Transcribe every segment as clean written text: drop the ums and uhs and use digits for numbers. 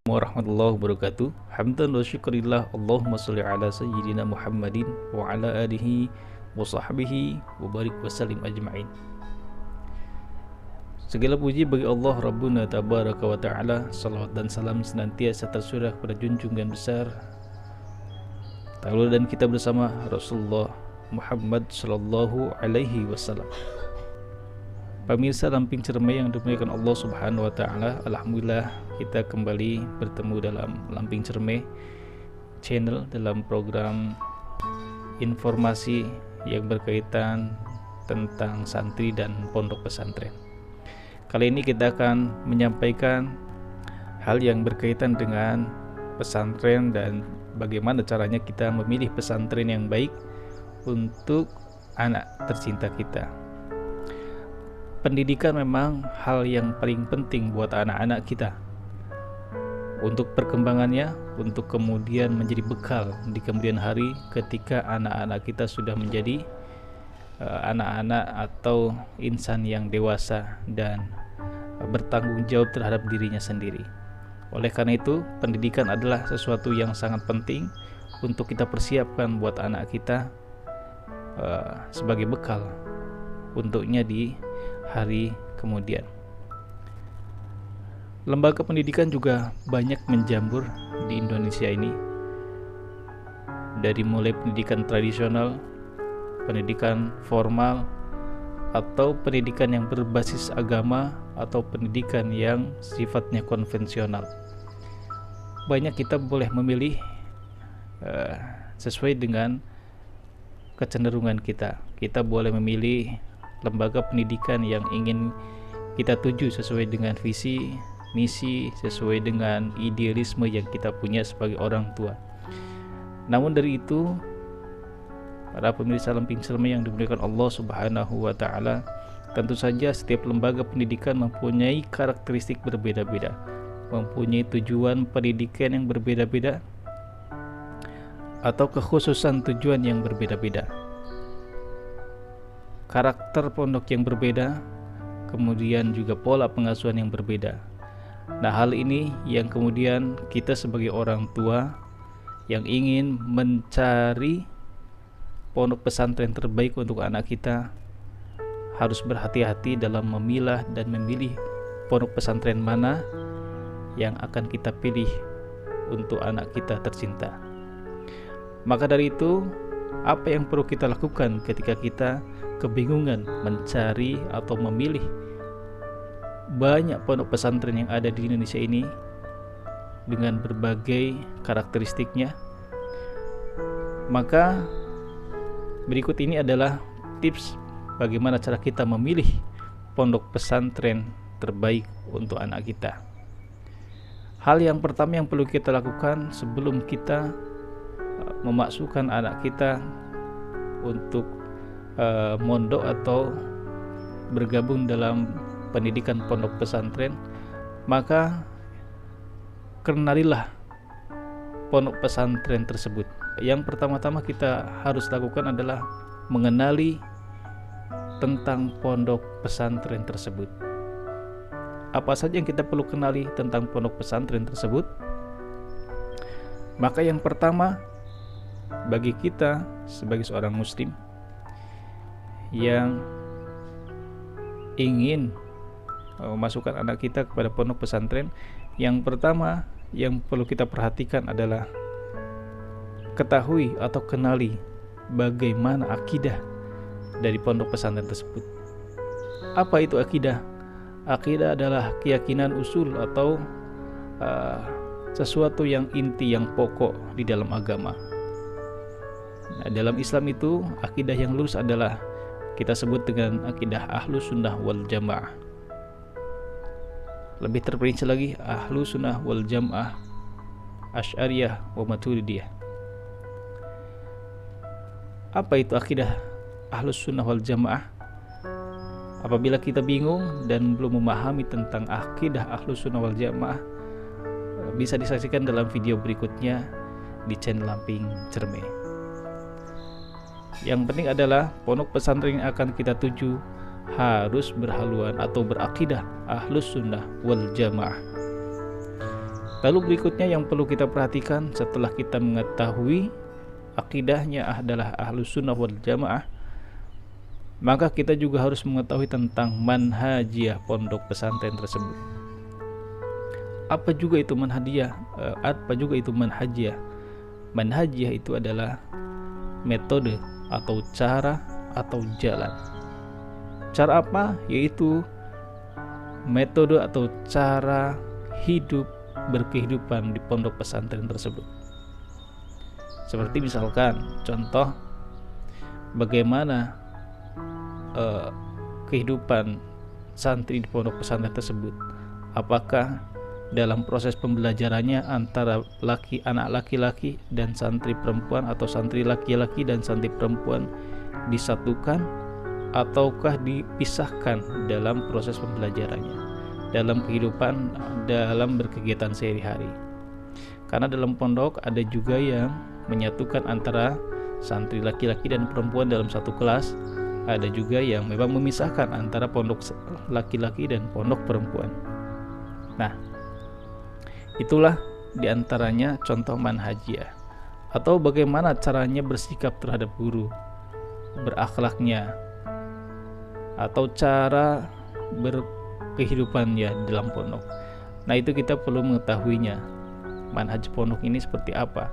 Warahmatullahi wabarakatuh. Hamdan wa syukurillah. Allahumma sholli ala sayyidina Muhammadin wa ala alihi wa sahbihi wa barik wa salim ajma'in. Segala puji bagi Allah Rabbuna tabaraka wa ta'ala. Salawat dan salam senantiasa tercurah kepada junjungan besar taula dan kita bersama Rasulullah Muhammad sallallahu alaihi wasallam. Pemirsa Lamping Cermai yang dimuliakan Allah Subhanahu wa taala, alhamdulillah kita kembali bertemu dalam Lamping Cermai channel dalam program informasi yang berkaitan tentang santri dan pondok pesantren. Kali ini kita akan menyampaikan hal yang berkaitan dengan pesantren dan bagaimana caranya kita memilih pesantren yang baik untuk anak tercinta kita. Pendidikan memang hal yang paling penting buat anak-anak kita untuk perkembangannya, untuk kemudian menjadi bekal di kemudian hari ketika anak-anak kita sudah menjadi anak-anak atau insan yang dewasa dan bertanggung jawab terhadap dirinya sendiri. Oleh karena itu, pendidikan adalah sesuatu yang sangat penting untuk kita persiapkan buat anak kita sebagai bekal untuknya di hari kemudian. Lembaga pendidikan juga banyak menjamur di Indonesia ini, dari mulai pendidikan tradisional, pendidikan formal, atau pendidikan yang berbasis agama, atau pendidikan yang sifatnya konvensional. Banyak kita boleh memilih sesuai dengan kecenderungan kita. Kita boleh memilih lembaga pendidikan yang ingin kita tuju sesuai dengan visi, misi, sesuai dengan idealisme yang kita punya sebagai orang tua. Namun dari itu, para pemirsa Lamping Cermai yang dimuliakan Allah Subhanahu wa taala, tentu saja setiap lembaga pendidikan mempunyai karakteristik berbeda-beda, mempunyai tujuan pendidikan yang berbeda-beda, atau kekhususan tujuan yang berbeda-beda. Karakter pondok yang berbeda, kemudian juga pola pengasuhan yang berbeda. Nah, hal ini yang kemudian kita sebagai orang tua yang ingin mencari pondok pesantren terbaik untuk anak kita harus berhati-hati dalam memilah dan memilih pondok pesantren mana yang akan kita pilih untuk anak kita tercinta. Maka dari itu, apa yang perlu kita lakukan ketika kita kebingungan mencari atau memilih banyak pondok pesantren yang ada di Indonesia ini dengan berbagai karakteristiknya? Maka berikut ini adalah tips bagaimana cara kita memilih pondok pesantren terbaik untuk anak kita. Hal yang pertama yang perlu kita lakukan sebelum kita memasukkan anak kita untuk mondok atau bergabung dalam pendidikan pondok pesantren, maka kenalilah pondok pesantren tersebut. Yang pertama-tama kita harus lakukan adalah mengenali tentang pondok pesantren tersebut. Apa saja yang kita perlu kenali tentang pondok pesantren tersebut? Maka yang pertama, bagi kita sebagai seorang muslim yang ingin memasukkan anak kita kepada pondok pesantren, yang pertama yang perlu kita perhatikan adalah ketahui atau kenali bagaimana akidah dari pondok pesantren tersebut. Apa itu akidah? Akidah adalah keyakinan usul atau sesuatu yang inti, yang pokok di dalam agama. Nah, dalam Islam itu akidah yang lurus adalah kita sebut dengan akidah Ahlus Sunnah wal Jamaah. Lebih terperinci lagi, Ahlus Sunnah wal Jamaah, Asy'ariyah wa Maturidiyah. Apa itu akidah Ahlus Sunnah wal Jamaah? Apabila kita bingung dan belum memahami tentang akidah Ahlus Sunnah wal Jamaah, bisa disaksikan dalam video berikutnya di channel Lamping Cermai. Yang penting adalah pondok pesantren yang akan kita tuju harus berhaluan atau berakidah Ahlus Sunnah wal Jamaah. Lalu berikutnya yang perlu kita perhatikan setelah kita mengetahui akidahnya adalah Ahlus Sunnah wal Jamaah, maka kita juga harus mengetahui tentang manhajiyah pondok pesantren tersebut. Apa juga itu manhajiyah? Apa juga itu manhajiyah? Manhajiyah itu adalah metode atau cara atau jalan. Cara apa? Yaitu metode atau cara hidup berkehidupan di pondok pesantren tersebut. Seperti misalkan contoh bagaimana kehidupan santri di pondok pesantren tersebut. Apakah dalam proses pembelajarannya antara anak laki-laki dan santri perempuan, atau santri laki-laki dan santri perempuan disatukan, ataukah dipisahkan dalam proses pembelajarannya, dalam kehidupan, dalam berkegiatan sehari-hari. Karena dalam pondok ada juga yang menyatukan antara santri laki-laki dan perempuan dalam satu kelas, ada juga yang memang memisahkan antara pondok laki-laki dan pondok perempuan. Nah, itulah diantaranya contoh manhajiyah, atau bagaimana caranya bersikap terhadap guru, berakhlaknya, atau cara berkehidupannya dalam pondok. Nah, itu kita perlu mengetahuinya. Manhaj pondok ini seperti apa,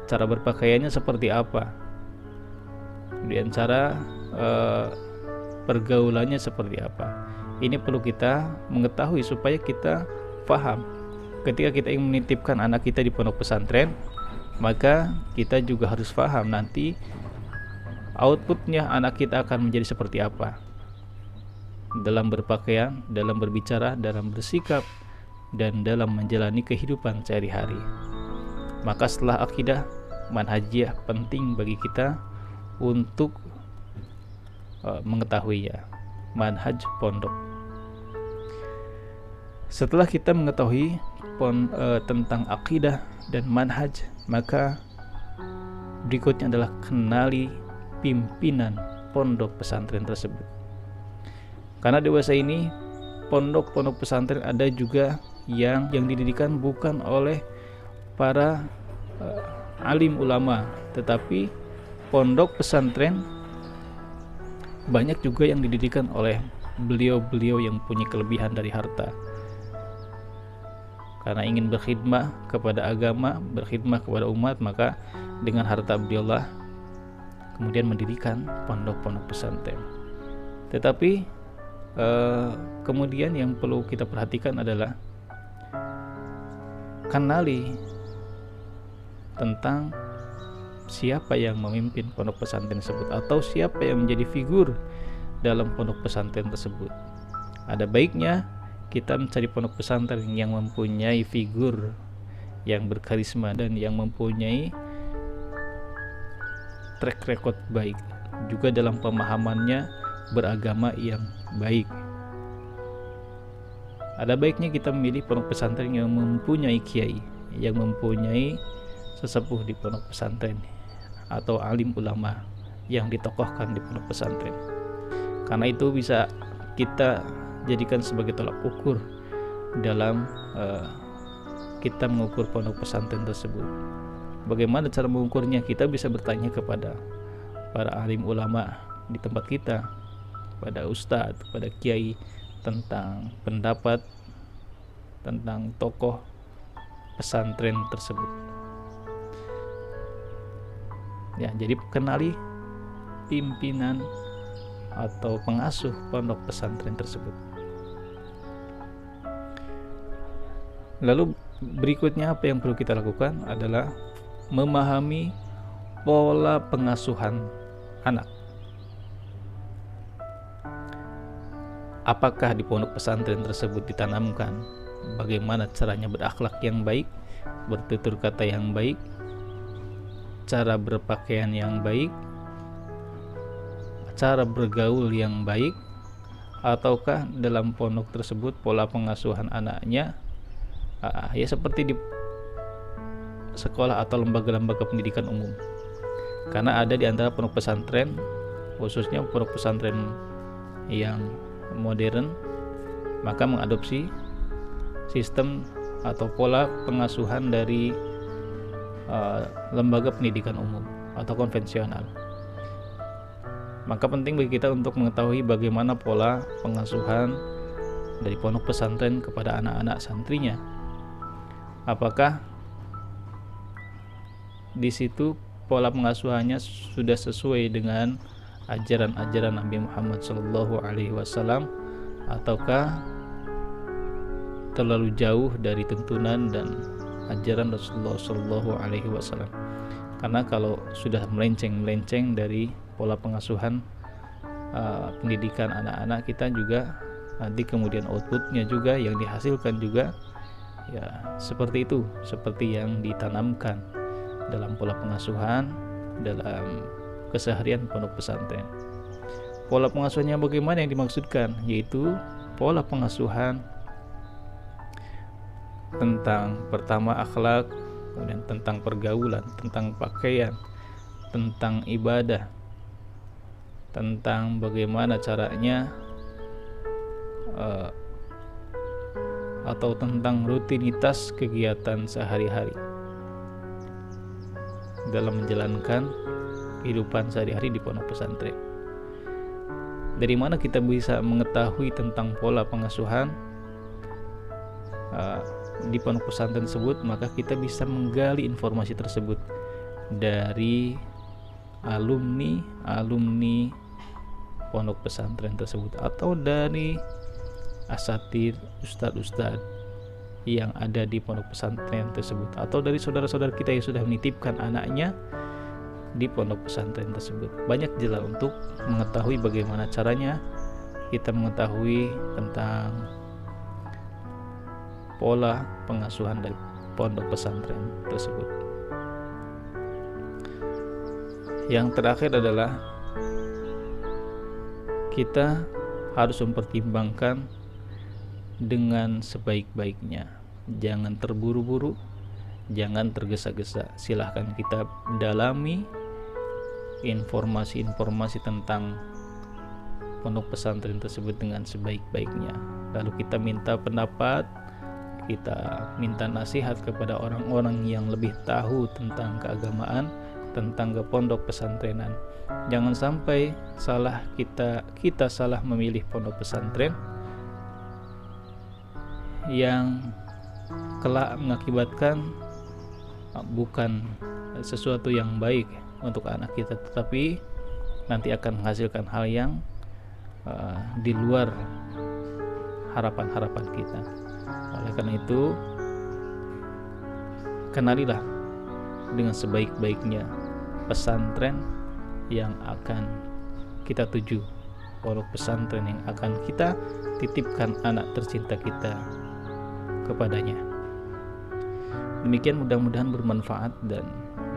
cara berpakaiannya seperti apa, kemudian cara pergaulannya seperti apa. Ini perlu kita mengetahui supaya kita paham. Ketika kita ingin menitipkan anak kita di pondok pesantren, maka kita juga harus paham nanti outputnya anak kita akan menjadi seperti apa dalam berpakaian, dalam berbicara, dalam bersikap, dan dalam menjalani kehidupan sehari-hari. Maka setelah akidah, manhajiyah penting bagi kita untuk mengetahuinya, manhaj pondok. Setelah kita mengetahui tentang akidah dan manhaj, maka berikutnya adalah kenali pimpinan pondok pesantren tersebut. Karena dewasa ini pondok-pondok pesantren ada juga yang didirikan bukan oleh para alim ulama, tetapi pondok pesantren banyak juga yang didirikan oleh beliau-beliau yang punya kelebihan dari harta. Karena ingin berkhidmah kepada agama, berkhidmah kepada umat, maka dengan harta beliaulah kemudian mendirikan pondok-pondok pesantren. Tetapi kemudian yang perlu kita perhatikan adalah kenali tentang siapa yang memimpin pondok pesantren tersebut, atau siapa yang menjadi figur dalam pondok pesantren tersebut. Ada baiknya kita mencari pondok pesantren yang mempunyai figur yang berkarisma dan yang mempunyai track record baik, juga dalam pemahamannya beragama yang baik. Ada baiknya kita memilih pondok pesantren yang mempunyai kiai, yang mempunyai sesepuh di pondok pesantren, atau alim ulama yang ditokohkan di pondok pesantren. Karena itu bisa kita jadikan sebagai tolak ukur dalam kita mengukur pondok pesantren tersebut. Bagaimana cara mengukurnya? Kita bisa bertanya kepada para alim ulama di tempat kita, pada ustadz, pada kiai, tentang pendapat tentang tokoh pesantren tersebut. Ya, jadi kenali pimpinan atau pengasuh pondok pesantren tersebut. Lalu berikutnya apa yang perlu kita lakukan adalah memahami pola pengasuhan anak. Apakah di pondok pesantren tersebut ditanamkan bagaimana caranya berakhlak yang baik, bertutur kata yang baik, cara berpakaian yang baik, cara bergaul yang baik, ataukah dalam pondok tersebut pola pengasuhan anaknya ya seperti di sekolah atau lembaga-lembaga pendidikan umum. Karena ada di antara pondok pesantren, khususnya pondok pesantren yang modern, maka mengadopsi sistem atau pola pengasuhan dari lembaga pendidikan umum atau konvensional. Maka penting bagi kita untuk mengetahui bagaimana pola pengasuhan dari pondok pesantren kepada anak-anak santrinya. Apakah di situ pola pengasuhannya sudah sesuai dengan ajaran-ajaran Nabi Muhammad SAW, ataukah terlalu jauh dari tuntunan dan ajaran Rasulullah SAW? Karena kalau sudah melenceng dari pola pengasuhan pendidikan anak-anak kita, juga nanti kemudian outputnya juga yang dihasilkan juga ya seperti itu, seperti yang ditanamkan dalam pola pengasuhan dalam keseharian pondok pesantren. Pola pengasuhannya bagaimana yang dimaksudkan? Yaitu pola pengasuhan tentang pertama akhlak, kemudian tentang pergaulan, tentang pakaian, tentang ibadah, tentang bagaimana caranya atau tentang rutinitas kegiatan sehari-hari dalam menjalankan kehidupan sehari-hari di pondok pesantren. Dari mana kita bisa mengetahui tentang pola pengasuhan di pondok pesantren tersebut? Maka kita bisa menggali informasi tersebut dari alumni pondok pesantren tersebut, atau dari asatid, ustadz yang ada di pondok pesantren tersebut, atau dari saudara-saudara kita yang sudah menitipkan anaknya di pondok pesantren tersebut. Banyak jalan untuk mengetahui bagaimana caranya kita mengetahui tentang pola pengasuhan dari pondok pesantren tersebut. Yang terakhir adalah kita harus mempertimbangkan dengan sebaik-baiknya. Jangan terburu-buru, jangan tergesa-gesa. Silahkan kita dalami informasi-informasi tentang pondok pesantren tersebut dengan sebaik-baiknya. Lalu kita minta pendapat, kita minta nasihat kepada orang-orang yang lebih tahu tentang keagamaan, tentang ke pondok pesantrenan. Jangan sampai kita salah memilih pondok pesantren yang kelak mengakibatkan bukan sesuatu yang baik untuk anak kita, tetapi nanti akan menghasilkan hal yang di luar harapan-harapan kita. Oleh karena itu, kenalilah dengan sebaik-baiknya pesantren yang akan kita tuju, pondok pesantren yang akan kita titipkan anak tercinta kita kepadanya. Demikian, mudah-mudahan bermanfaat dan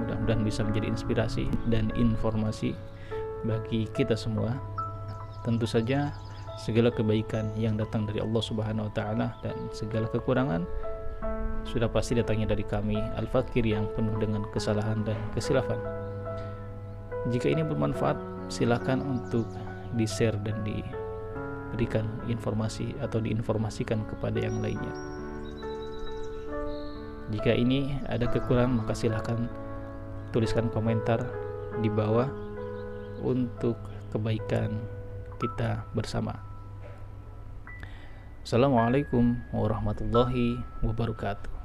mudah-mudahan bisa menjadi inspirasi dan informasi bagi kita semua. Tentu saja segala kebaikan yang datang dari Allah Subhanahu wa taala dan segala kekurangan sudah pasti datangnya dari kami, Al-Fakir, yang penuh dengan kesalahan dan kesilafan. Jika ini bermanfaat, silakan untuk di-share dan diberikan informasi atau diinformasikan kepada yang lainnya. Jika ini ada kekurangan, maka silakan tuliskan komentar di bawah untuk kebaikan kita bersama. Assalamualaikum warahmatullahi wabarakatuh.